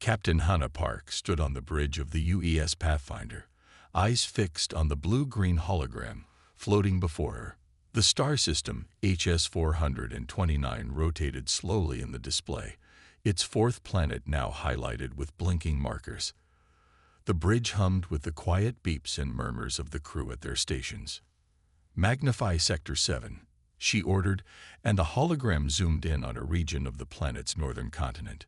Captain Hannah Park stood on the bridge of the UES Pathfinder, eyes fixed on the blue-green hologram floating before her. The star system, HS-429, rotated slowly in the display, its fourth planet now highlighted with blinking markers. The bridge hummed with the quiet beeps and murmurs of the crew at their stations. "Magnify Sector 7, she ordered, and the hologram zoomed in on a region of the planet's northern continent.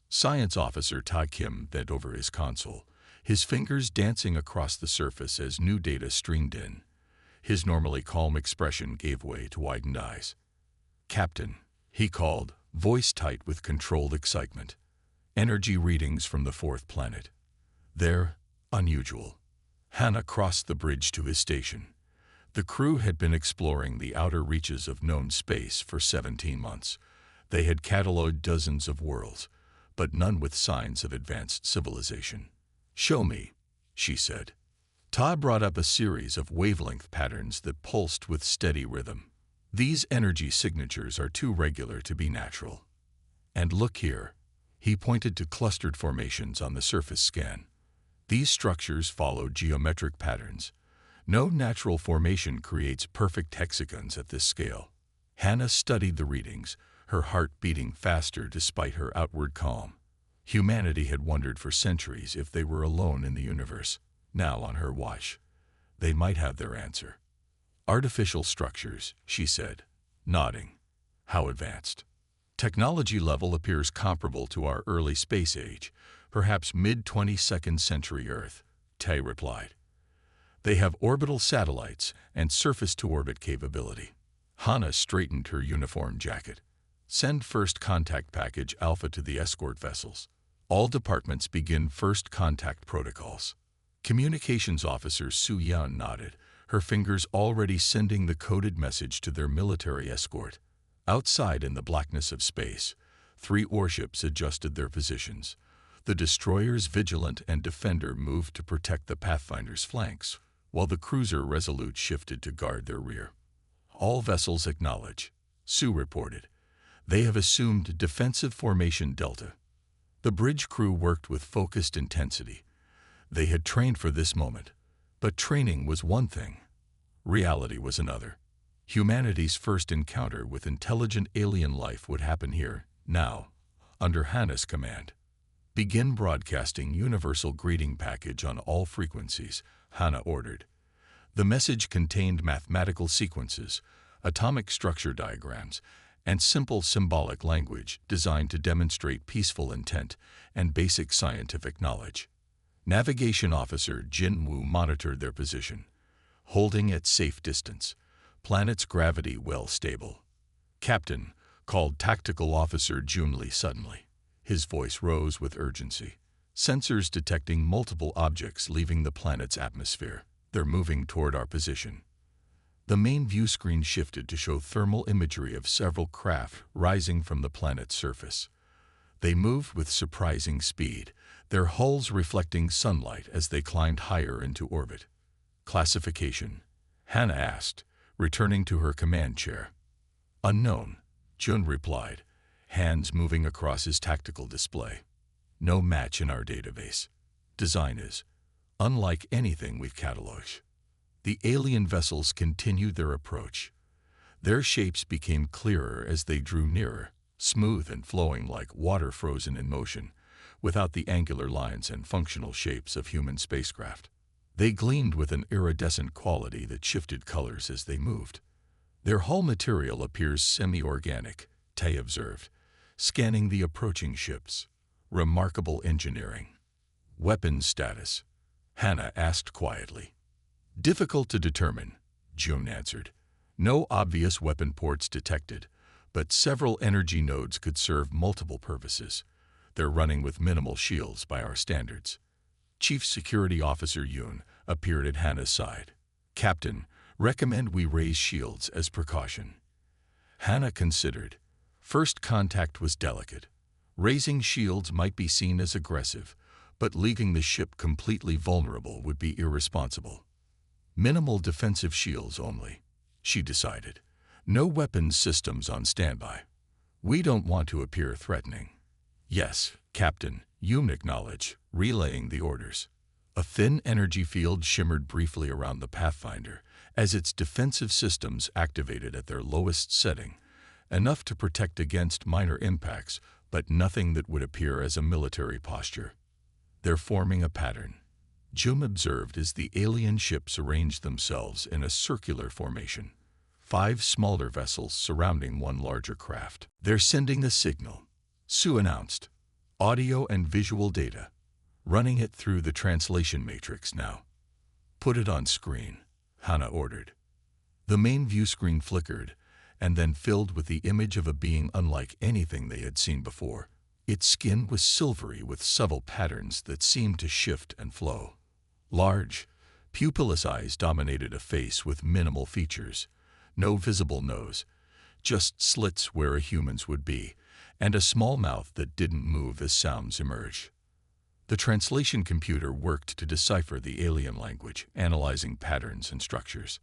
Science Officer Ta Kim bent over his console, his fingers dancing across the surface as new data streamed in. His normally calm expression gave way to widened eyes. "Captain," he called, voice tight with controlled excitement. "Energy readings from the fourth planet. They're unusual." Hannah crossed the bridge to his station. The crew had been exploring the outer reaches of known space for 17 months. They had catalogued dozens of worlds, but none with signs of advanced civilization. "Show me," she said. Ta brought up a series of wavelength patterns that pulsed with steady rhythm. "These energy signatures are too regular to be natural. And look here." He pointed to clustered formations on the surface scan. "These structures follow geometric patterns. No natural formation creates perfect hexagons at this scale." Hannah studied the readings, her heart beating faster despite her outward calm. Humanity had wondered for centuries if they were alone in the universe. Now, on her watch, they might have their answer. "Artificial structures," she said, nodding. "How advanced?" "Technology level appears comparable to our early space age, perhaps mid-22nd century Earth," Tay replied. "They have orbital satellites and surface-to-orbit capability." Hannah straightened her uniform jacket. "Send first contact package Alpha to the escort vessels. All departments begin first contact protocols." Communications Officer Su Yan nodded, her fingers already sending the coded message to their military escort. Outside in the blackness of space, 3 warships adjusted their positions. The destroyers Vigilant and Defender moved to protect the Pathfinder's flanks, while the cruiser Resolute shifted to guard their rear. "All vessels acknowledge," Su reported. "They have assumed defensive formation Delta." The bridge crew worked with focused intensity. They had trained for this moment, but training was one thing. Reality was another. Humanity's first encounter with intelligent alien life would happen here, now, under Hannah's command. "Begin broadcasting universal greeting package on all frequencies," Hannah ordered. The message contained mathematical sequences, atomic structure diagrams, and simple symbolic language designed to demonstrate peaceful intent and basic scientific knowledge. Navigation Officer Jin Wu monitored their position, holding at safe distance, planet's gravity well stable. "Captain," called Tactical Officer Jun Li suddenly. His voice rose with urgency. "Sensors detecting multiple objects leaving the planet's atmosphere. They're moving toward our position." The main view screen shifted to show thermal imagery of several craft rising from the planet's surface. They moved with surprising speed, their hulls reflecting sunlight as they climbed higher into orbit. "Classification?" Hannah asked, returning to her command chair. "Unknown," Jun replied, hands moving across his tactical display. "No match in our database. Design is unlike anything we've cataloged." The alien vessels continued their approach. Their shapes became clearer as they drew nearer, smooth and flowing like water frozen in motion, without the angular lines and functional shapes of human spacecraft. They gleamed with an iridescent quality that shifted colors as they moved. "Their hull material appears semi-organic," Tay observed, scanning the approaching ships. "Remarkable engineering." "Weapons status?" Hannah asked quietly. "Difficult to determine," Jun answered. "No obvious weapon ports detected, but several energy nodes could serve multiple purposes. They're running with minimal shields by our standards." Chief Security Officer Yoon appeared at Hannah's side. "Captain, recommend we raise shields as precaution." Hannah considered. First contact was delicate. Raising shields might be seen as aggressive, but leaving the ship completely vulnerable would be irresponsible. "Minimal defensive shields only," she decided. "No weapons systems on standby. We don't want to appear threatening." "Yes, Captain," Hume acknowledged, relaying the orders. A thin energy field shimmered briefly around the Pathfinder as its defensive systems activated at their lowest setting, enough to protect against minor impacts, but nothing that would appear as a military posture. They're forming a pattern, Hume observed as the alien ships arranged themselves in a circular formation. 5 smaller vessels surrounding one larger craft. They're sending a signal, Sue announced. Audio and visual data. Running it through the translation matrix now. Put it on screen, Hannah ordered. The main view screen flickered, and then filled with the image of a being unlike anything they had seen before. Its skin was silvery with subtle patterns that seemed to shift and flow. Large, pupilless eyes dominated a face with minimal features. No visible nose, just slits where a human's would be, and a small mouth that didn't move as sounds emerged. The translation computer worked to decipher the alien language, analyzing patterns and structures.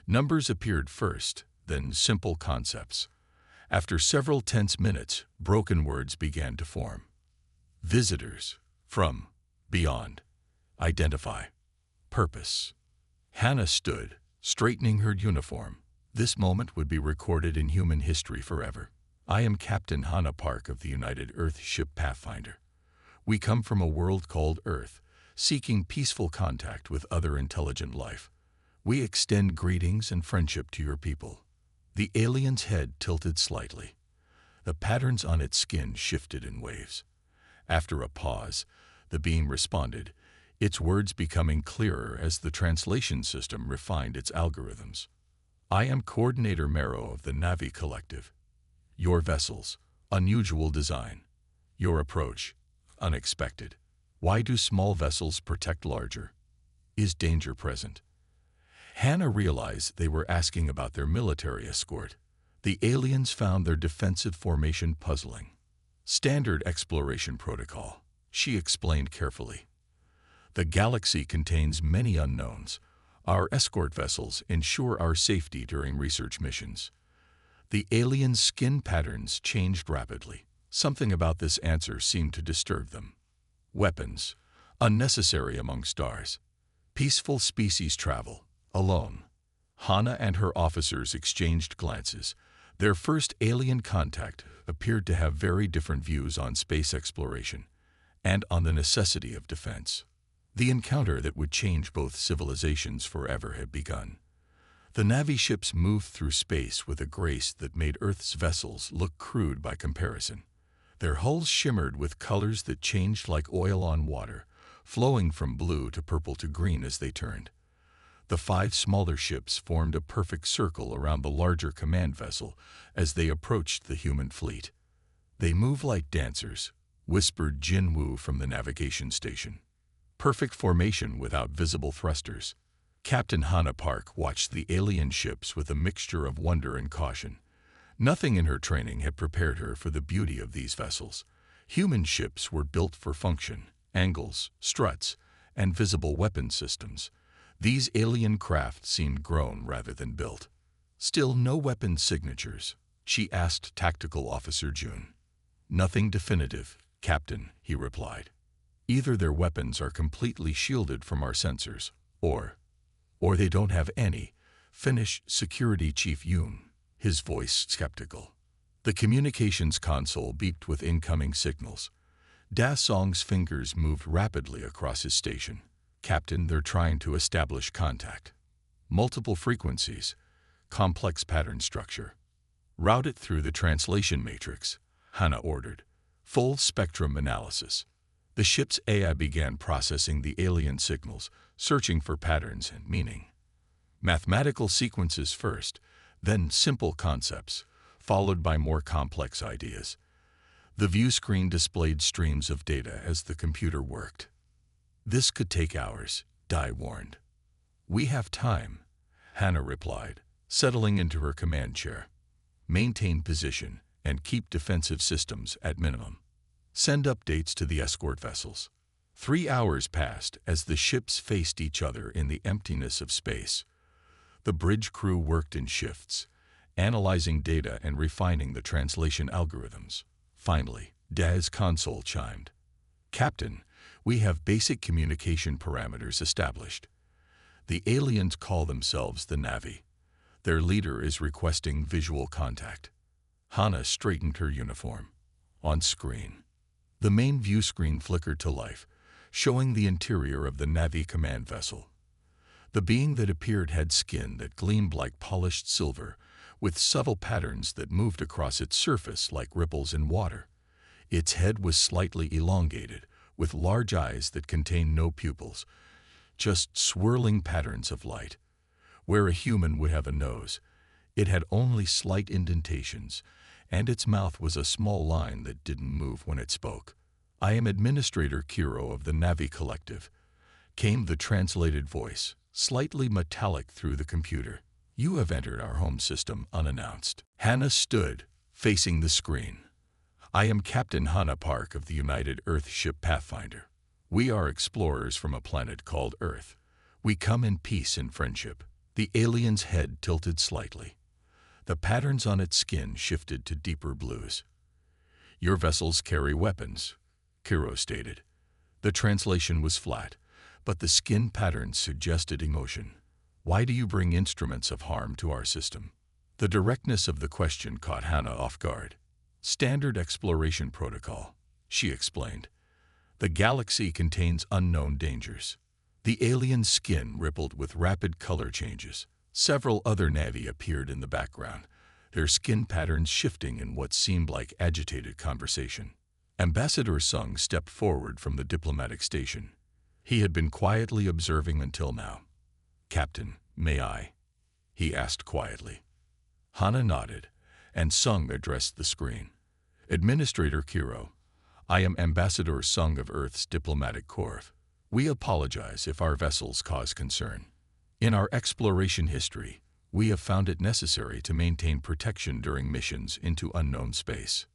Numbers appeared first, then simple concepts. After several tense minutes, broken words began to form. Visitors, from, beyond, identify, purpose. Hannah stood, straightening her uniform. This moment would be recorded in human history forever. I am Captain Hannah Park of the United Earth ship Pathfinder. We come from a world called Earth, seeking peaceful contact with other intelligent life. We extend greetings and friendship to your people. The alien's head tilted slightly. The patterns on its skin shifted in waves. After a pause, the being responded, its words becoming clearer as the translation system refined its algorithms. I am Coordinator Marrow of the Navi Collective. Your vessels, unusual design. Your approach, unexpected. Why do small vessels protect larger? Is danger present? Hannah realized they were asking about their military escort. The aliens found their defensive formation puzzling. Standard exploration protocol, she explained carefully. The galaxy contains many unknowns. Our escort vessels ensure our safety during research missions. The aliens' skin patterns changed rapidly. Something about this answer seemed to disturb them. Weapons, unnecessary among stars. Peaceful species travel, alone. Hannah and her officers exchanged glances. Their first alien contact appeared to have very different views on space exploration and on the necessity of defense. The encounter that would change both civilizations forever had begun. The Navi ships moved through space with a grace that made Earth's vessels look crude by comparison. Their hulls shimmered with colors that changed like oil on water, flowing from blue to purple to green as they turned. The 5 smaller ships formed a perfect circle around the larger command vessel as they approached the human fleet. They move like dancers, whispered Jin Wu from the navigation station. Perfect formation without visible thrusters. Captain Hannah Park watched the alien ships with a mixture of wonder and caution. Nothing in her training had prepared her for the beauty of these vessels. Human ships were built for function, angles, struts, and visible weapon systems. These alien craft seemed grown rather than built. Still no weapon signatures, she asked Tactical Officer June. Nothing definitive, Captain, he replied. Either their weapons are completely shielded from our sensors, or they don't have any, finished Security Chief Yoon, his voice skeptical. The communications console beeped with incoming signals. Da Song's fingers moved rapidly across his station. Captain, they're trying to establish contact. Multiple frequencies, complex pattern structure. Route it through the translation matrix, Hannah ordered. Full spectrum analysis. The ship's AI began processing the alien signals, searching for patterns and meaning. Mathematical sequences first, then simple concepts, followed by more complex ideas. The view screen displayed streams of data as the computer worked. This could take hours, Dai warned. We have time, Hannah replied, settling into her command chair. Maintain position and keep defensive systems at minimum. Send updates to the escort vessels. 3 hours passed as the ships faced each other in the emptiness of space. The bridge crew worked in shifts, analyzing data and refining the translation algorithms. Finally, Da's console chimed. Captain, we have basic communication parameters established. The aliens call themselves the Navi. Their leader is requesting visual contact. Hana straightened her uniform. On screen, the main view screen flickered to life, showing the interior of the Navi command vessel. The being that appeared had skin that gleamed like polished silver, with subtle patterns that moved across its surface like ripples in water. Its head was slightly elongated, with large eyes that contained no pupils, just swirling patterns of light. Where a human would have a nose, it had only slight indentations, and its mouth was a small line that didn't move when it spoke. "I am Administrator Kiro of the Navi Collective," came the translated voice, slightly metallic through the computer. "You have entered our home system unannounced." Hana stood, facing the screen. "I am Captain Hana Park of the United Earth ship Pathfinder. We are explorers from a planet called Earth. We come in peace and friendship." The alien's head tilted slightly. The patterns on its skin shifted to deeper blues. "Your vessels carry weapons," Kiro stated. The translation was flat, but the skin patterns suggested emotion. "Why do you bring instruments of harm to our system?" The directness of the question caught Hana off guard. "Standard exploration protocol," she explained. "The galaxy contains unknown dangers." The alien's skin rippled with rapid color changes. Several other Navi appeared in the background, their skin patterns shifting in what seemed like agitated conversation. Ambassador Sung stepped forward from the diplomatic station. He had been quietly observing until now. "Captain, may I?" he asked quietly. Hana nodded, and Sung addressed the screen. "Administrator Kiro, I am Ambassador Sung of Earth's Diplomatic Corps. We apologize if our vessels cause concern. In our exploration history, we have found it necessary to maintain protection during missions into unknown space."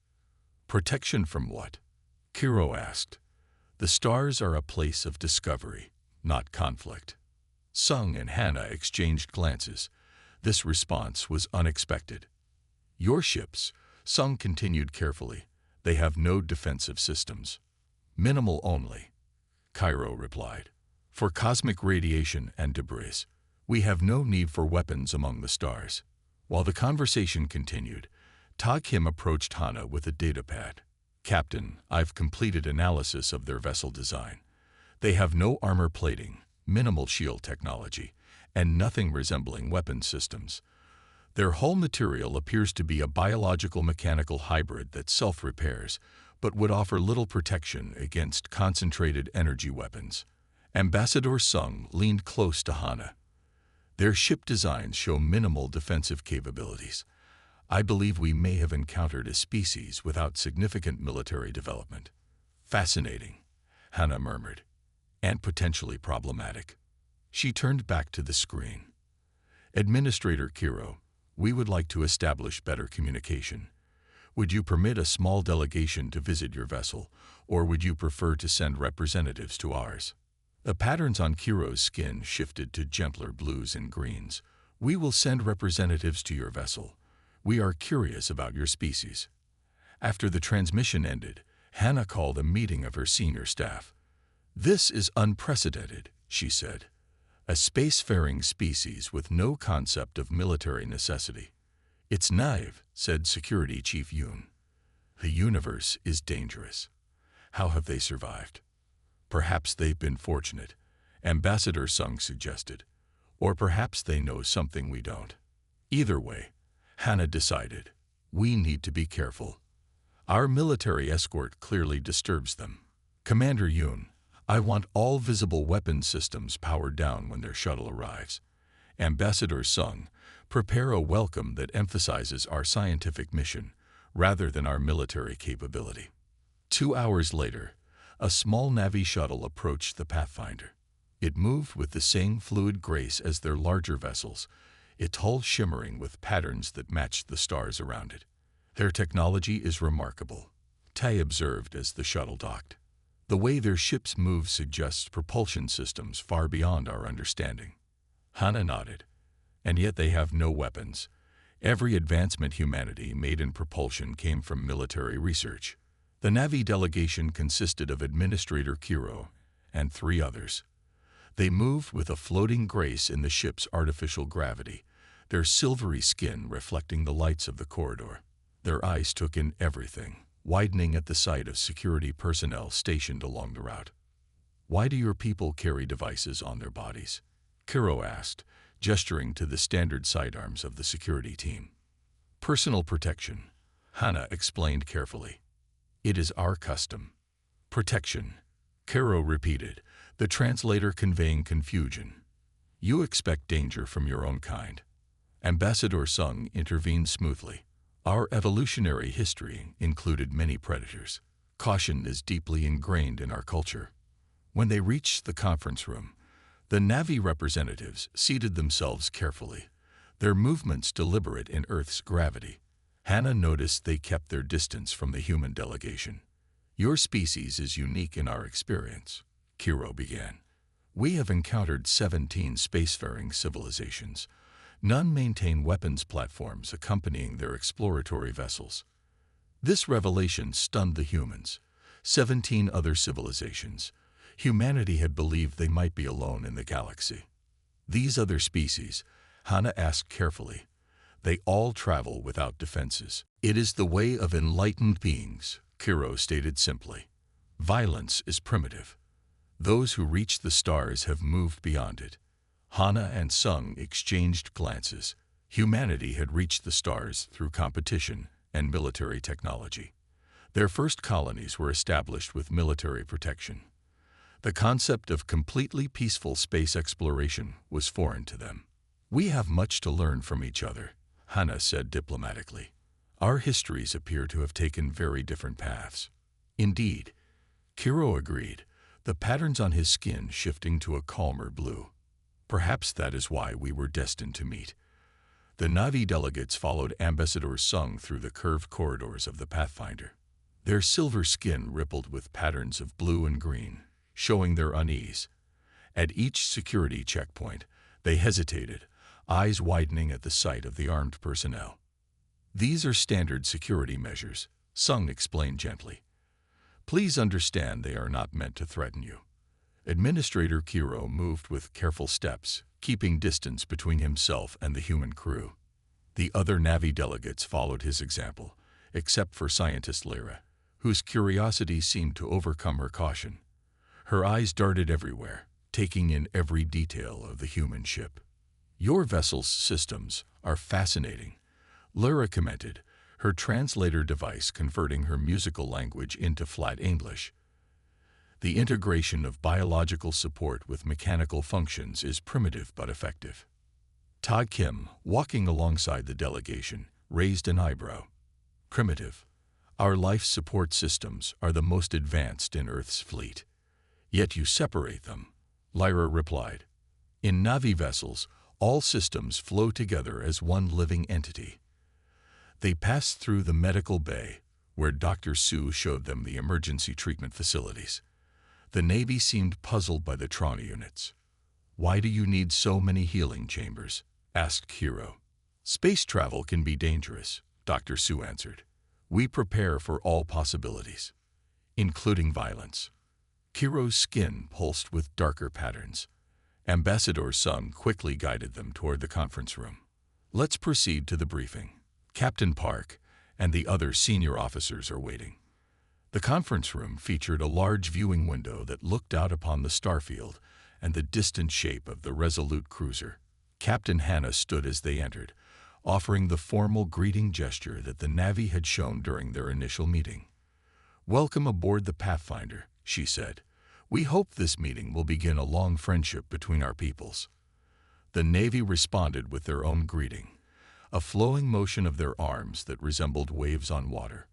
"Protection from what?" Kiro asked. "The stars are a place of discovery, not conflict." Sung and Hana exchanged glances. This response was unexpected. "Your ships," Sung continued carefully, "they have no defensive systems." "Minimal only," Kiro replied. "For cosmic radiation and debris, we have no need for weapons among the stars." While the conversation continued, Kim approached Hana with a datapad. "Captain, I've completed analysis of their vessel design. They have no armor plating, minimal shield technology, and nothing resembling weapon systems. Their hull material appears to be a biological-mechanical hybrid that self-repairs, but would offer little protection against concentrated energy weapons." Ambassador Sung leaned close to Hana. "Their ship designs show minimal defensive capabilities. I believe we may have encountered a species without significant military development." "Fascinating," Hana murmured, "and potentially problematic." She turned back to the screen. "Administrator Kiro, we would like to establish better communication. Would you permit a small delegation to visit your vessel, or would you prefer to send representatives to ours?" The patterns on Kiro's skin shifted to gentler blues and greens. "We will send representatives to your vessel. We are curious about your species." After the transmission ended, Hana called a meeting of her senior staff. "This is unprecedented," she said. "A spacefaring species with no concept of military necessity." "It's naive," said Security Chief Yoon. "The universe is dangerous. How have they survived?" "Perhaps they've been fortunate," Ambassador Sung suggested. "Or perhaps they know something we don't." Either way, Hana decided, we need to be careful. Our military escort clearly disturbs them. "Commander Yoon, I want all visible weapon systems powered down when their shuttle arrives. Ambassador Sung, prepare a welcome that emphasizes our scientific mission rather than our military capability." 2 hours later, a small Navi shuttle approached the Pathfinder. It moved with the same fluid grace as their larger vessels, its hull shimmering with patterns that matched the stars around it. "Their technology is remarkable," Tai observed as the shuttle docked. "The way their ships move suggests propulsion systems far beyond our understanding." Hana nodded. "And yet they have no weapons. Every advancement humanity made in propulsion came from military research. The Navi delegation consisted of Administrator Kiro and 3 others. They moved with a floating grace in the ship's artificial gravity, their silvery skin reflecting the lights of the corridor. Their eyes took in everything, widening at the sight of security personnel stationed along the route. "Why do your people carry devices on their bodies?" Kiro asked, gesturing to the standard sidearms of the security team. "Personal protection," Hana explained carefully. "It is our custom." "Protection," Kiro repeated, the translator conveying confusion. "You expect danger from your own kind." Ambassador Sung intervened smoothly. "Our evolutionary history included many predators. Caution is deeply ingrained in our culture." When they reached the conference room, the Navi representatives seated themselves carefully, their movements deliberate in Earth's gravity. Hana noticed they kept their distance from the human delegation. "Your species is unique in our experience," Kiro began. "We have encountered 17 spacefaring civilizations. None maintain weapons platforms accompanying their exploratory vessels." This revelation stunned the humans. 17 other civilizations. Humanity had believed they might be alone in the galaxy. "These other species," Hana asked carefully, "they all travel without defenses." "It is the way of enlightened beings," Kiro stated simply. "Violence is primitive. Those who reach the stars have moved beyond it." Hana and Sung exchanged glances. Humanity had reached the stars through competition and military technology. Their first colonies were established with military protection. The concept of completely peaceful space exploration was foreign to them. "We have much to learn from each other," Hana said diplomatically. "Our histories appear to have taken very different paths." "Indeed," Kiro agreed, the patterns on his skin shifting to a calmer blue. "Perhaps that is why we were destined to meet." The Navi delegates followed Ambassador Sung through the curved corridors of the Pathfinder. Their silver skin rippled with patterns of blue and green, showing their unease. At each security checkpoint, they hesitated, eyes widening at the sight of the armed personnel. "These are standard security measures," Sung explained gently. "Please understand they are not meant to threaten you." Administrator Kiro moved with careful steps, keeping distance between himself and the human crew. The other Navi delegates followed his example, except for scientist Lyra, whose curiosity seemed to overcome her caution. Her eyes darted everywhere, taking in every detail of the human ship. "Your vessel's systems are fascinating," Lyra commented, her translator device converting her musical language into flat English. "The integration of biological support with mechanical functions is primitive but effective." Todd Kim, walking alongside the delegation, raised an eyebrow. "Primitive. Our life support systems are the most advanced in Earth's fleet. Yet you separate them," Lyra replied. "In Navi vessels, all systems flow together as one living entity." They passed through the medical bay, where Dr. Su showed them the emergency treatment facilities. The Navy seemed puzzled by the trauma units. "Why do you need so many healing chambers?" asked Kiro. "Space travel can be dangerous," Dr. Su answered. "We prepare for all possibilities, including violence." Kiro's skin pulsed with darker patterns. Ambassador Sung quickly guided them toward the conference room. "Let's proceed to the briefing. Captain Park and the other senior officers are waiting." The conference room featured a large viewing window that looked out upon the starfield and the distant shape of the Resolute cruiser. Captain Hana stood as they entered, offering the formal greeting gesture that the Navi had shown during their initial meeting. "Welcome aboard the Pathfinder," she said. "We hope this meeting will begin a long friendship between our peoples." The Navy responded with their own greeting, a flowing motion of their arms that resembled waves on water.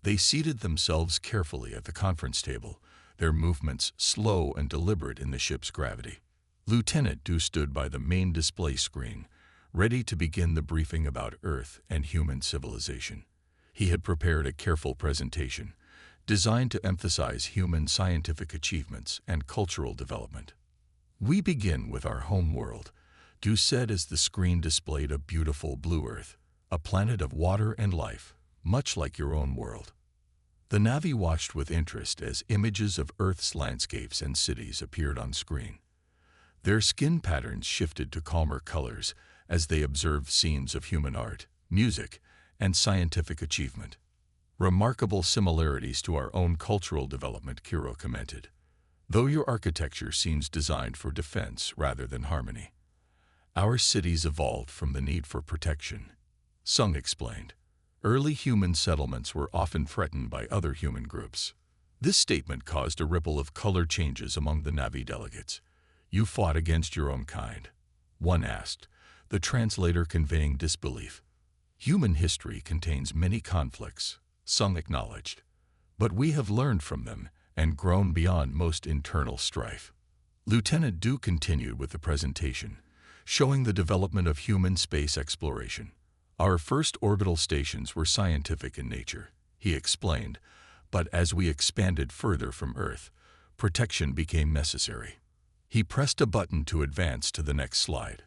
They seated themselves carefully at the conference table, their movements slow and deliberate in the ship's gravity. Lieutenant Du stood by the main display screen, ready to begin the briefing about Earth and human civilization. He had prepared a careful presentation, designed to emphasize human scientific achievements and cultural development. "We begin with our home world," Du said as the screen displayed a beautiful blue Earth, a planet of water and life, much like your own world. The Navi watched with interest as images of Earth's landscapes and cities appeared on screen. Their skin patterns shifted to calmer colors as they observed scenes of human art, music, and scientific achievement. Remarkable similarities to our own cultural development, Kiro commented, though your architecture seems designed for defense rather than harmony. Our cities evolved from the need for protection, Sung explained. Early human settlements were often threatened by other human groups. This statement caused a ripple of color changes among the Navi delegates. You fought against your own kind, one asked, the translator conveying disbelief. Human history contains many conflicts, Sung acknowledged, but we have learned from them and grown beyond most internal strife. Lieutenant Du continued with the presentation, showing the development of human space exploration. Our first orbital stations were scientific in nature, he explained, but as we expanded further from Earth, protection became necessary. He pressed a button to advance to the next slide,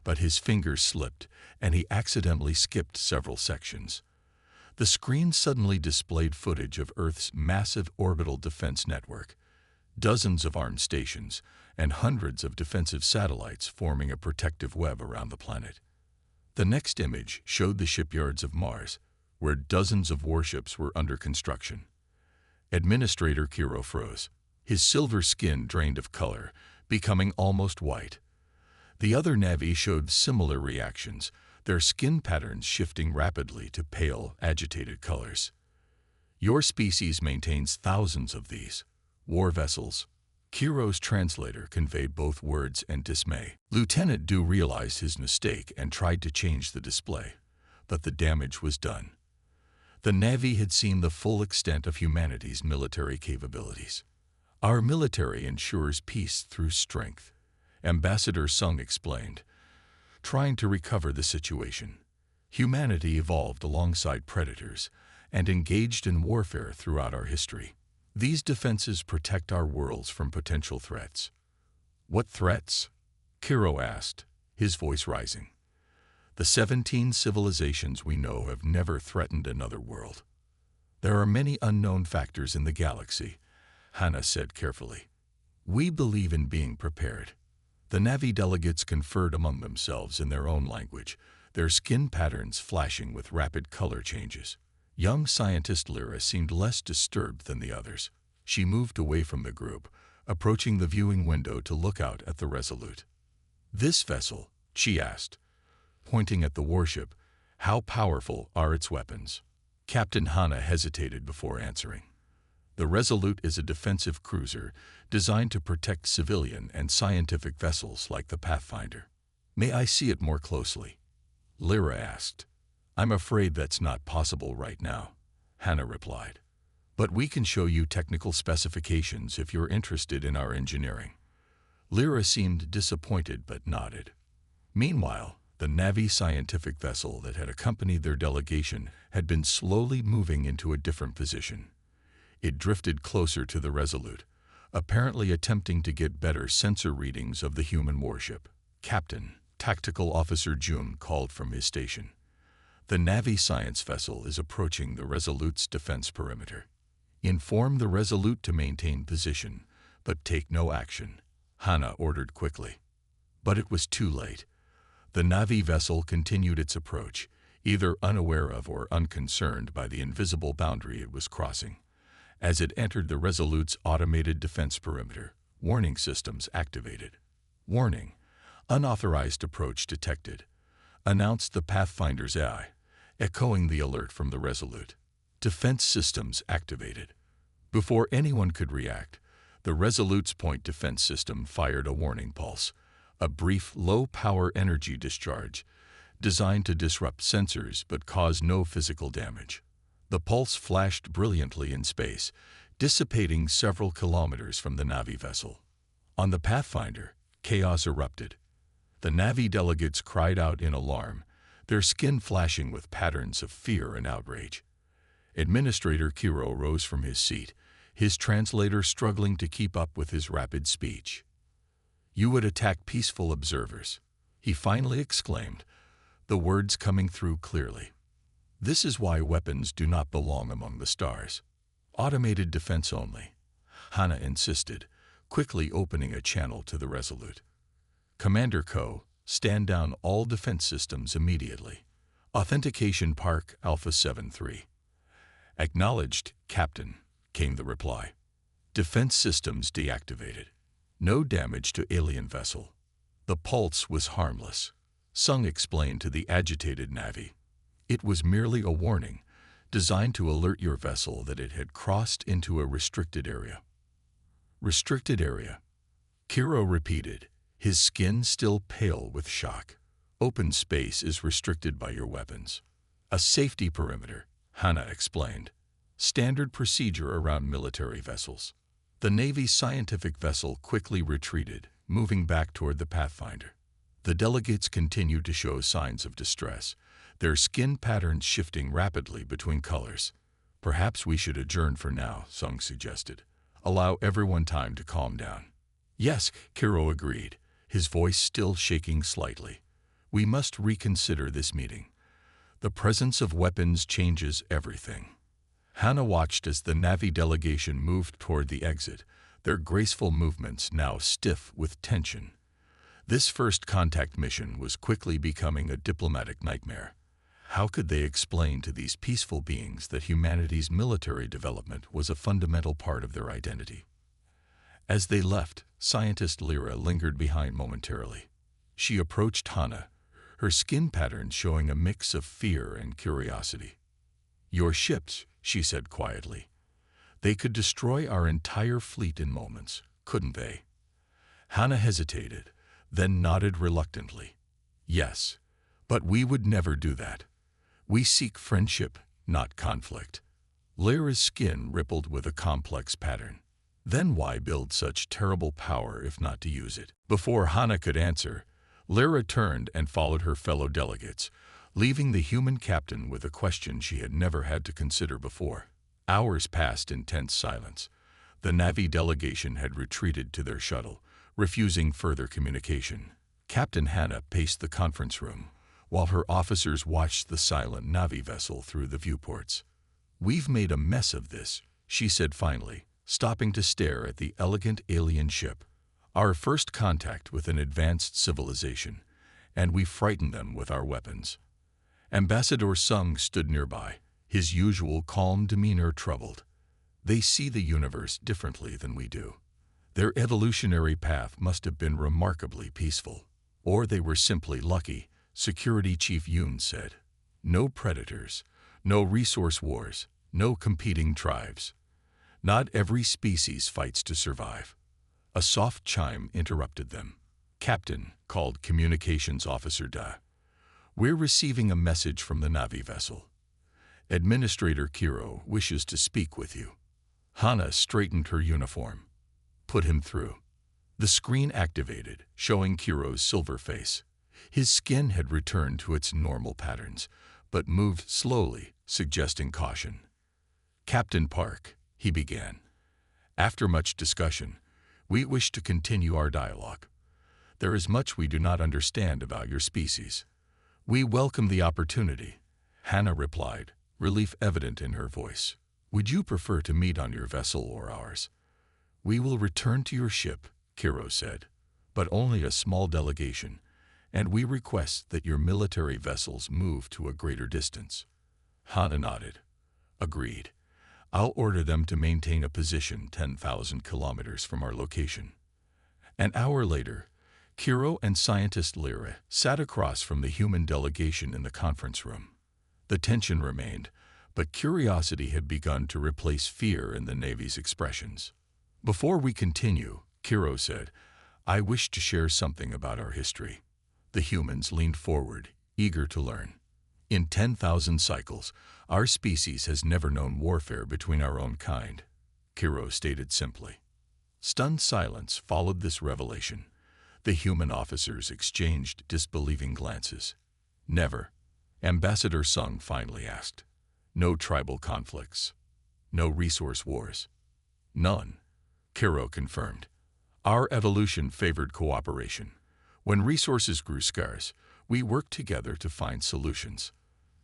but his fingers slipped and he accidentally skipped several sections. The screen suddenly displayed footage of Earth's massive orbital defense network, dozens of armed stations, and hundreds of defensive satellites forming a protective web around the planet. The next image showed the shipyards of Mars, where dozens of warships were under construction. Administrator Kiro froze, his silver skin drained of color, becoming almost white. The other Navi showed similar reactions, their skin patterns shifting rapidly to pale, agitated colors. Your species maintains thousands of these war vessels. Kiro's translator conveyed both words and dismay. Lieutenant Du realized his mistake and tried to change the display, but the damage was done. The Navi had seen the full extent of humanity's military capabilities. Our military ensures peace through strength, Ambassador Sung explained, trying to recover the situation. Humanity evolved alongside predators and engaged in warfare throughout our history. These defenses protect our worlds from potential threats. What threats? Kiro asked, his voice rising. The 17 civilizations we know have never threatened another world. There are many unknown factors in the galaxy, Hannah said carefully. We believe in being prepared. The Navi delegates conferred among themselves in their own language, their skin patterns flashing with rapid color changes. Young scientist Lyra seemed less disturbed than the others. She moved away from the group, approaching the viewing window to look out at the Resolute. This vessel, she asked, pointing at the warship, how powerful are its weapons? Captain Hana hesitated before answering. The Resolute is a defensive cruiser designed to protect civilian and scientific vessels like the Pathfinder. May I see it more closely? Lyra asked. I'm afraid that's not possible right now, Hannah replied. But we can show you technical specifications if you're interested in our engineering. Lyra seemed disappointed but nodded. Meanwhile, the Navi scientific vessel that had accompanied their delegation had been slowly moving into a different position. It drifted closer to the Resolute, apparently attempting to get better sensor readings of the human warship. Captain, Tactical Officer Jun called from his station. The Navi science vessel is approaching the Resolute's defense perimeter. Inform the Resolute to maintain position, but take no action, Hana ordered quickly. But it was too late. The Navi vessel continued its approach, either unaware of or unconcerned by the invisible boundary it was crossing. As it entered the Resolute's automated defense perimeter, warning systems activated. Warning, unauthorized approach detected, announced the Pathfinder's AI, echoing the alert from the Resolute. Defense systems activated. Before anyone could react, the Resolute's point defense system fired a warning pulse, a brief low-power energy discharge designed to disrupt sensors but cause no physical damage. The pulse flashed brilliantly in space, dissipating several kilometers from the Navi vessel. On the Pathfinder, chaos erupted. The Navi delegates cried out in alarm, their skin flashing with patterns of fear and outrage. Administrator Kiro rose from his seat, his translator struggling to keep up with his rapid speech. You would attack peaceful observers, he finally exclaimed, the words coming through clearly. This is why weapons do not belong among the stars. Automated defense only, Hana insisted, quickly opening a channel to the Resolute. Commander Ko, stand down all defense systems immediately. Authentication Park Alpha 7-3. Acknowledged, Captain, came the reply. Defense systems deactivated. No damage to alien vessel. The pulse was harmless, Sung explained to the agitated Navi. It was merely a warning, designed to alert your vessel that it had crossed into a restricted area. Restricted area, Kiro repeated, his skin still pale with shock. Open space is restricted by your weapons. A safety perimeter, Hana explained. Standard procedure around military vessels. The Navy's scientific vessel quickly retreated, moving back toward the Pathfinder. The delegates continued to show signs of distress, their skin patterns shifting rapidly between colors. Perhaps we should adjourn for now, Sung suggested. Allow everyone time to calm down. Yes, Kiro agreed, his voice still shaking slightly. We must reconsider this meeting. The presence of weapons changes everything. Hana watched as the Navi delegation moved toward the exit, their graceful movements now stiff with tension. This first contact mission was quickly becoming a diplomatic nightmare. How could they explain to these peaceful beings that humanity's military development was a fundamental part of their identity? As they left, scientist Lyra lingered behind momentarily. She approached Hana, her skin patterns showing a mix of fear and curiosity. Your ships, she said quietly. They could destroy our entire fleet in moments, couldn't they? Hana hesitated, then nodded reluctantly. Yes, but we would never do that. We seek friendship, not conflict. Lyra's skin rippled with a complex pattern. Then why build such terrible power if not to use it? Before Hana could answer, Lyra turned and followed her fellow delegates, leaving the human captain with a question she had never had to consider before. Hours passed in tense silence. The Navi delegation had retreated to their shuttle, refusing further communication. Captain Hana paced the conference room, while her officers watched the silent Navi vessel through the viewports. We've made a mess of this, she said finally, stopping to stare at the elegant alien ship. Our first contact with an advanced civilization, and we frightened them with our weapons. Ambassador Sung stood nearby, his usual calm demeanor troubled. They see the universe differently than we do. Their evolutionary path must have been remarkably peaceful. Or they were simply lucky, Security Chief Yoon said. No predators, no resource wars, no competing tribes. Not every species fights to survive. A soft chime interrupted them. Captain, called Communications Officer Da. We're receiving a message from the Navi vessel. Administrator Kiro wishes to speak with you. Hana straightened her uniform. Put him through. The screen activated, showing Kiro's silver face. His skin had returned to its normal patterns, but moved slowly, suggesting caution. Captain Park, he began. After much discussion, we wish to continue our dialogue. There is much we do not understand about your species. We welcome the opportunity, Hana replied, relief evident in her voice. Would you prefer to meet on your vessel or ours? We will return to your ship, Kiro said, but only a small delegation, and we request that your military vessels move to a greater distance. Hana nodded. Agreed. I'll order them to maintain a position 10,000 kilometers from our location. An hour later, Kiro and scientist Lyra sat across from the human delegation in the conference room. The tension remained, but curiosity had begun to replace fear in the Navy's expressions. Before we continue, Kiro said, I wish to share something about our history. The humans leaned forward, eager to learn. In 10,000 cycles, our species has never known warfare between our own kind, Kiro stated simply. Stunned silence followed this revelation. The human officers exchanged disbelieving glances. Never, Ambassador Sung finally asked. No tribal conflicts. No resource wars. None, Kiro confirmed. Our evolution favored cooperation. When resources grew scarce, we worked together to find solutions.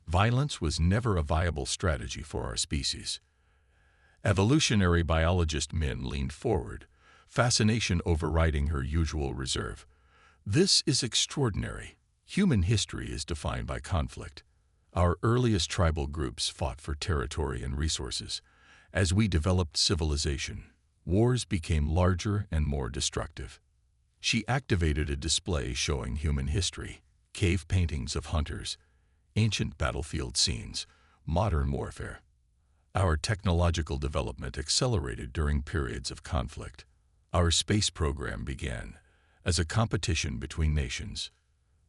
Violence was never a viable strategy for our species. Evolutionary biologist Min leaned forward, fascination overriding her usual reserve. This is extraordinary. Human history is defined by conflict. Our earliest tribal groups fought for territory and resources. As we developed civilization, wars became larger and more destructive. She activated a display showing human history, cave paintings of hunters, ancient battlefield scenes, modern warfare. Our technological development accelerated during periods of conflict. Our space program began as a competition between nations.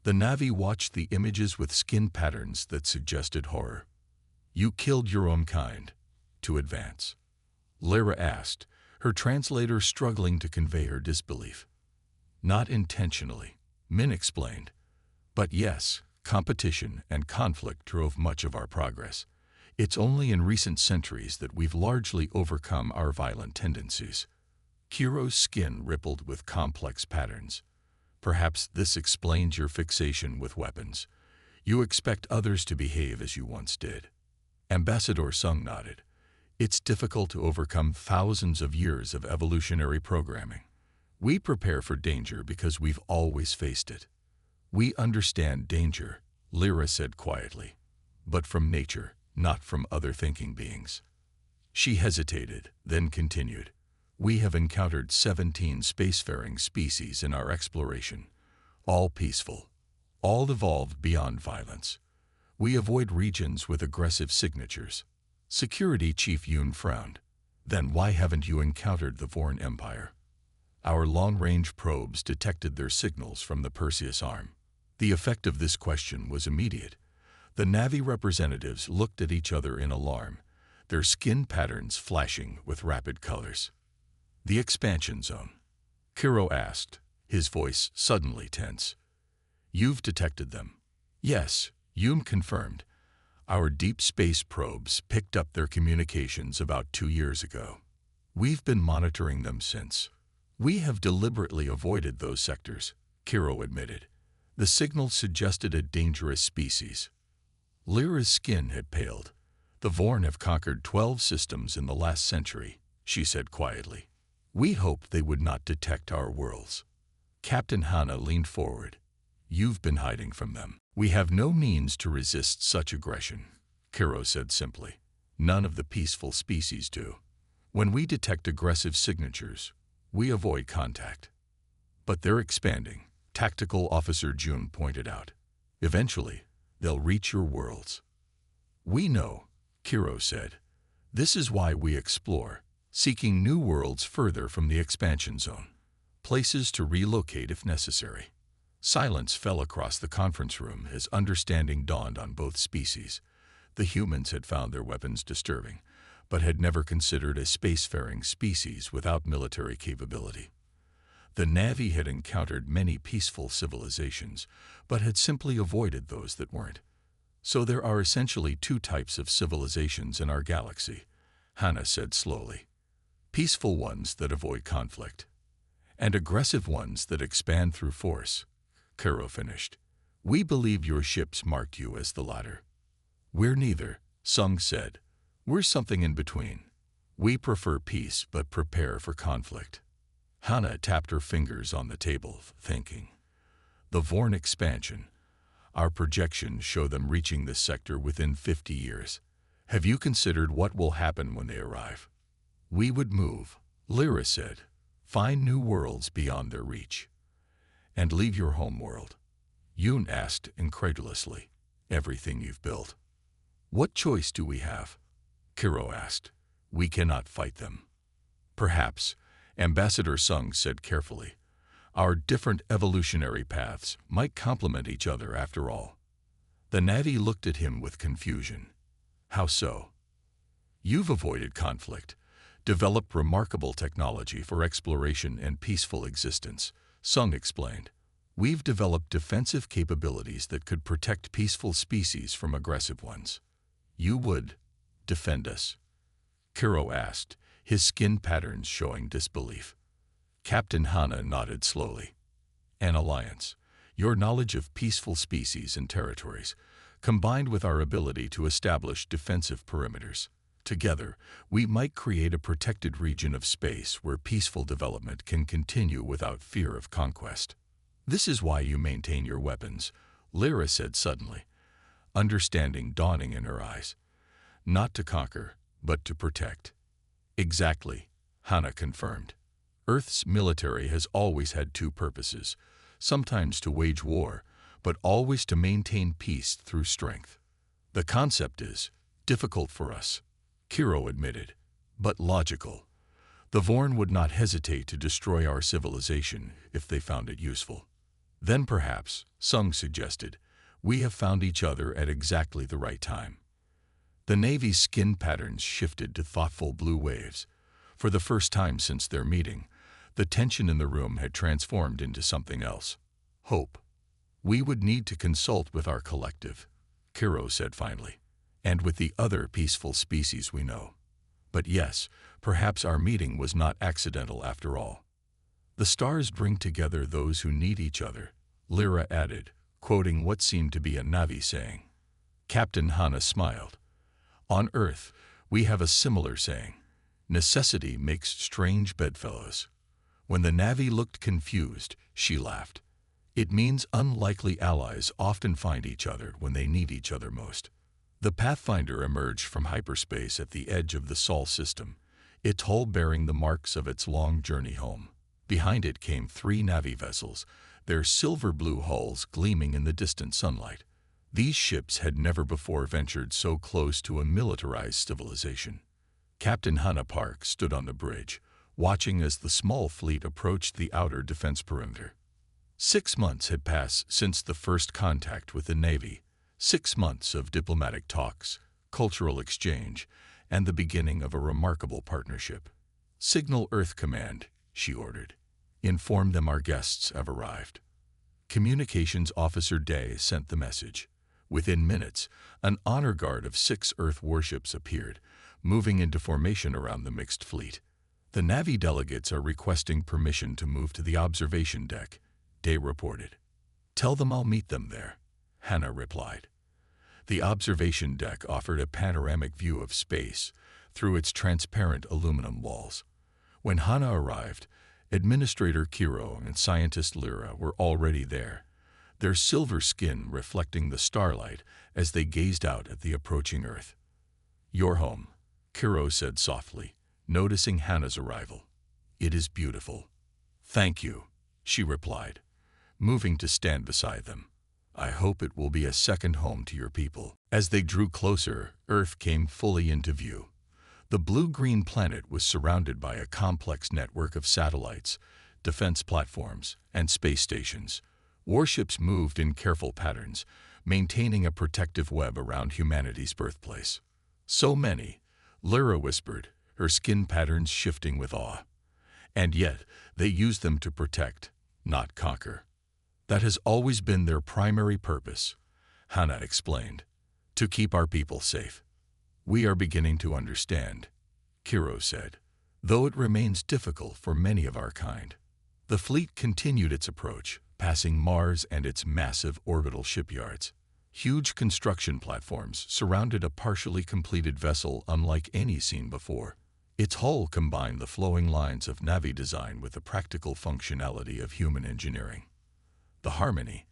The Na'vi watched the images with skin patterns that suggested horror. You killed your own kind to advance. Lyra asked, her translator struggling to convey her disbelief. Not intentionally, Min explained. But yes, competition and conflict drove much of our progress. It's only in recent centuries that we've largely overcome our violent tendencies. Kiro's skin rippled with complex patterns. Perhaps this explains your fixation with weapons. You expect others to behave as you once did. Ambassador Sung nodded. It's difficult to overcome thousands of years of evolutionary programming. We prepare for danger because we've always faced it. We understand danger, Lyra said quietly, but from nature, not from other thinking beings. She hesitated, then continued. We have encountered 17 spacefaring species in our exploration, all peaceful, all evolved beyond violence. We avoid regions with aggressive signatures. Security Chief Yoon frowned. Then why haven't you encountered the Vorn Empire? Our long-range probes detected their signals from the Perseus arm. The effect of this question was immediate. The Na'vi representatives looked at each other in alarm, their skin patterns flashing with rapid colors. The expansion zone? Kiro asked, his voice suddenly tense. You've detected them? Yes, Yoon confirmed. Our deep space probes picked up their communications about 2 years ago. We've been monitoring them since. We have deliberately avoided those sectors, Kiro admitted. The signals suggested a dangerous species. Lyra's skin had paled. The Vorn have conquered 12 systems in the last century, she said quietly. We hoped they would not detect our worlds. Captain Hana leaned forward. You've been hiding from them. We have no means to resist such aggression, Kiro said simply. None of the peaceful species do. When we detect aggressive signatures, we avoid contact. But they're expanding, Tactical Officer Jun pointed out. Eventually, they'll reach your worlds. We know, Kiro said. This is why we explore, seeking new worlds further from the expansion zone. Places to relocate if necessary. Silence fell across the conference room as understanding dawned on both species. The humans had found their weapons disturbing, but had never considered a spacefaring species without military capability. The Na'vi had encountered many peaceful civilizations, but had simply avoided those that weren't. So there are essentially 2 types of civilizations in our galaxy, Hana said slowly. Peaceful ones that avoid conflict, and aggressive ones that expand through force. Kiro finished. We believe your ships marked you as the latter. We're neither, Sung said. We're something in between. We prefer peace but prepare for conflict. Hana tapped her fingers on the table, thinking. The Vorn expansion. Our projections show them reaching this sector within 50 years. Have you considered what will happen when they arrive? We would move, Lyra said. Find new worlds beyond their reach. And leave your home world? Yoon asked incredulously. Everything you've built. What choice do we have? Kiro asked. We cannot fight them. Perhaps, Ambassador Sung said carefully. Our different evolutionary paths might complement each other after all. The Na'vi looked at him with confusion. How so? You've avoided conflict, developed remarkable technology for exploration and peaceful existence, Sung explained. We've developed defensive capabilities that could protect peaceful species from aggressive ones. You would defend us? Kiro asked, his skin patterns showing disbelief. Captain Hana nodded slowly. An alliance. Your knowledge of peaceful species and territories, combined with our ability to establish defensive perimeters. Together, we might create a protected region of space where peaceful development can continue without fear of conquest. This is why you maintain your weapons, Lyra said suddenly, understanding dawning in her eyes. Not to conquer, but to protect. Exactly, Hannah confirmed. Earth's military has always had two purposes, sometimes to wage war, but always to maintain peace through strength. The concept is difficult for us, Kiro admitted, but logical. The Vorn would not hesitate to destroy our civilization if they found it useful. Then perhaps, Sung suggested, we have found each other at exactly the right time. The Navy's skin patterns shifted to thoughtful blue waves. For the first time since their meeting, the tension in the room had transformed into something else. Hope. We would need to consult with our collective, Kiro said finally, and with the other peaceful species we know. But yes, perhaps our meeting was not accidental after all. The stars bring together those who need each other, Lyra added, quoting what seemed to be a Navi saying. Captain Hannah smiled. On Earth, we have a similar saying. Necessity makes strange bedfellows. When the Navi looked confused, she laughed. It means unlikely allies often find each other when they need each other most. The Pathfinder emerged from hyperspace at the edge of the Sol system, its hull bearing the marks of its long journey home. Behind it came 3 Navi vessels, their silver-blue hulls gleaming in the distant sunlight. These ships had never before ventured so close to a militarized civilization. Captain Hannah Park stood on the bridge, watching as the small fleet approached the outer defense perimeter. 6 months had passed since the first contact with the Navy, 6 months of diplomatic talks, cultural exchange, and the beginning of a remarkable partnership. Signal Earth Command, she ordered. Inform them our guests have arrived. Communications Officer Day sent the message. Within minutes, an honor guard of 6 Earth warships appeared, moving into formation around the mixed fleet. The Navi delegates are requesting permission to move to the observation deck, Day reported. Tell them I'll meet them there, Hannah replied. The observation deck offered a panoramic view of space through its transparent aluminum walls. When Hannah arrived, Administrator Kiro and Scientist Lyra were already there, their silver skin reflecting the starlight as they gazed out at the approaching Earth. Your home, Kiro said softly, noticing Hannah's arrival. It is beautiful. Thank you, she replied, moving to stand beside them. I hope it will be a second home to your people. As they drew closer, Earth came fully into view. The blue-green planet was surrounded by a complex network of satellites, defense platforms, and space stations. Warships moved in careful patterns, maintaining a protective web around humanity's birthplace. So many, Lyra whispered, her skin patterns shifting with awe. And yet, they used them to protect, not conquer. That has always been their primary purpose, Hannah explained, to keep our people safe. We are beginning to understand, Kiro said, though it remains difficult for many of our kind. The fleet continued its approach, passing Mars and its massive orbital shipyards. Huge construction platforms surrounded a partially completed vessel unlike any seen before. Its hull combined the flowing lines of Navi design with the practical functionality of human engineering. The Harmony,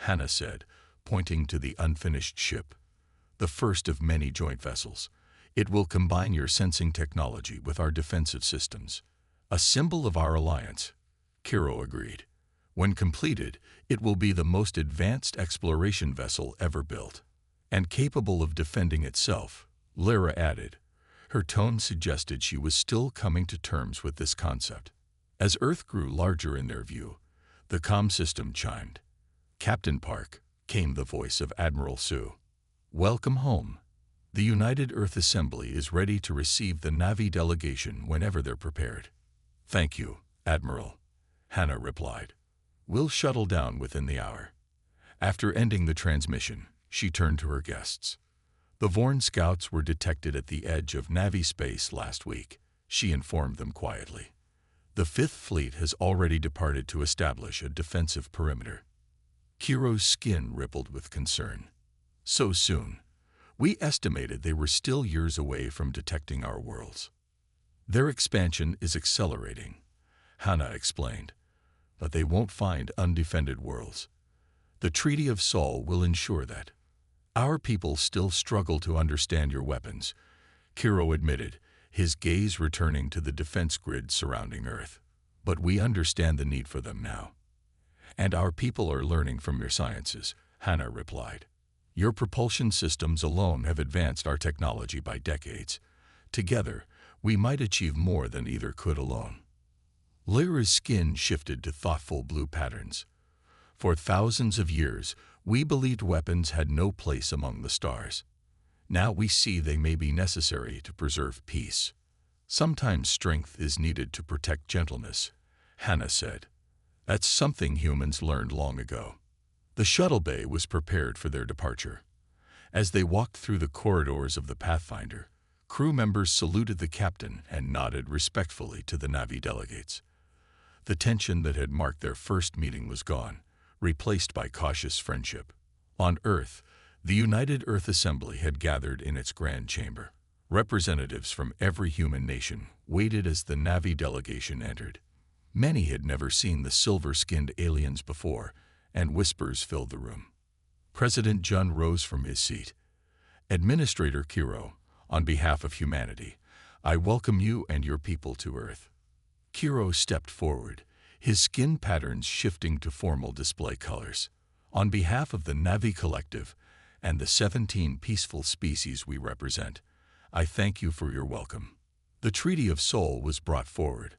Hannah said, pointing to the unfinished ship. The first of many joint vessels. It will combine your sensing technology with our defensive systems. A symbol of our alliance, Kiro agreed. When completed, it will be the most advanced exploration vessel ever built. And capable of defending itself, Lyra added. Her tone suggested she was still coming to terms with this concept. As Earth grew larger in their view, the comm system chimed. Captain Park, came the voice of Admiral Sue. Welcome home. The United Earth Assembly is ready to receive the Navi delegation whenever they're prepared. Thank you, Admiral, Hannah replied. We'll shuttle down within the hour. After ending the transmission, she turned to her guests. The Vorn scouts were detected at the edge of Navi space last week, she informed them quietly. The Fifth Fleet has already departed to establish a defensive perimeter. Kiro's skin rippled with concern. So soon? We estimated they were still years away from detecting our worlds. Their expansion is accelerating, Hannah explained, but they won't find undefended worlds. The Treaty of Sol will ensure that. Our people still struggle to understand your weapons, Kiro admitted, his gaze returning to the defense grid surrounding Earth. But we understand the need for them now. And our people are learning from your sciences, Hannah replied. Your propulsion systems alone have advanced our technology by decades. Together, we might achieve more than either could alone. Lyra's skin shifted to thoughtful blue patterns. For thousands of years, we believed weapons had no place among the stars. Now we see they may be necessary to preserve peace. Sometimes strength is needed to protect gentleness, Hannah said. That's something humans learned long ago. The shuttle bay was prepared for their departure. As they walked through the corridors of the Pathfinder, crew members saluted the captain and nodded respectfully to the Navi delegates. The tension that had marked their first meeting was gone, replaced by cautious friendship. On Earth, the United Earth Assembly had gathered in its grand chamber. Representatives from every human nation waited as the Navi delegation entered. Many had never seen the silver-skinned aliens before, and whispers filled the room. President Jun rose from his seat. Administrator Kiro, on behalf of humanity, I welcome you and your people to Earth. Kiro stepped forward, his skin patterns shifting to formal display colors. On behalf of the Navi Collective and the 17 peaceful species we represent, I thank you for your welcome. The Treaty of Sol was brought forward,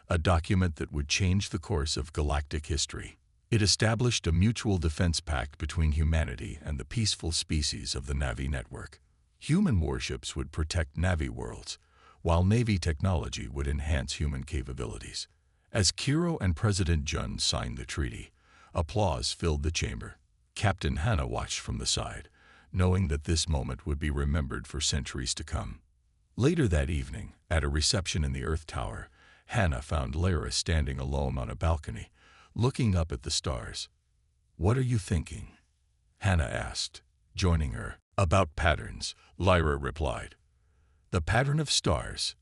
a document that would change the course of galactic history. It established a mutual defense pact between humanity and the peaceful species of the Navi network. Human warships would protect Navi worlds, while Navy technology would enhance human capabilities. As Kiro and President Jun signed the treaty, applause filled the chamber. Captain Hannah watched from the side, knowing that this moment would be remembered for centuries to come. Later that evening, at a reception in the Earth Tower, Hannah found Lyra standing alone on a balcony, looking up at the stars. What are you thinking? Hannah asked, joining her. About patterns, Lyra replied. The pattern of stars,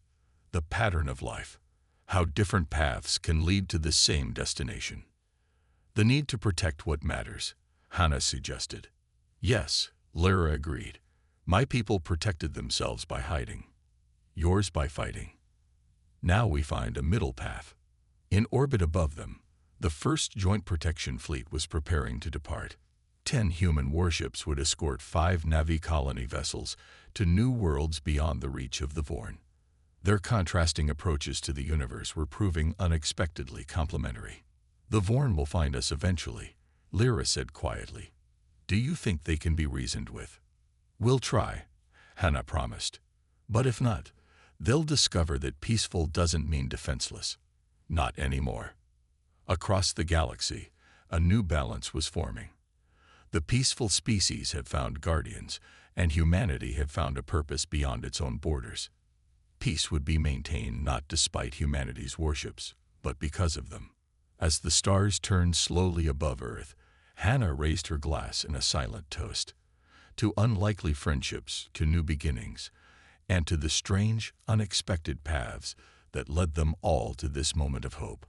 the pattern of life, how different paths can lead to the same destination. The need to protect what matters, Hannah suggested. Yes, Lyra agreed. My people protected themselves by hiding, yours by fighting. Now we find a middle path. In orbit above them, the first Joint Protection Fleet was preparing to depart. 10 human warships would escort 5 Navi colony vessels to new worlds beyond the reach of the Vorn. Their contrasting approaches to the universe were proving unexpectedly complementary. The Vorn will find us eventually, Lyra said quietly. Do you think they can be reasoned with? We'll try, Hannah promised. But if not, they'll discover that peaceful doesn't mean defenseless. Not anymore. Across the galaxy, a new balance was forming. The peaceful species had found guardians, and humanity had found a purpose beyond its own borders. Peace would be maintained not despite humanity's warships, but because of them. As the stars turned slowly above Earth, Hannah raised her glass in a silent toast. To unlikely friendships, to new beginnings, and to the strange, unexpected paths that led them all to this moment of hope.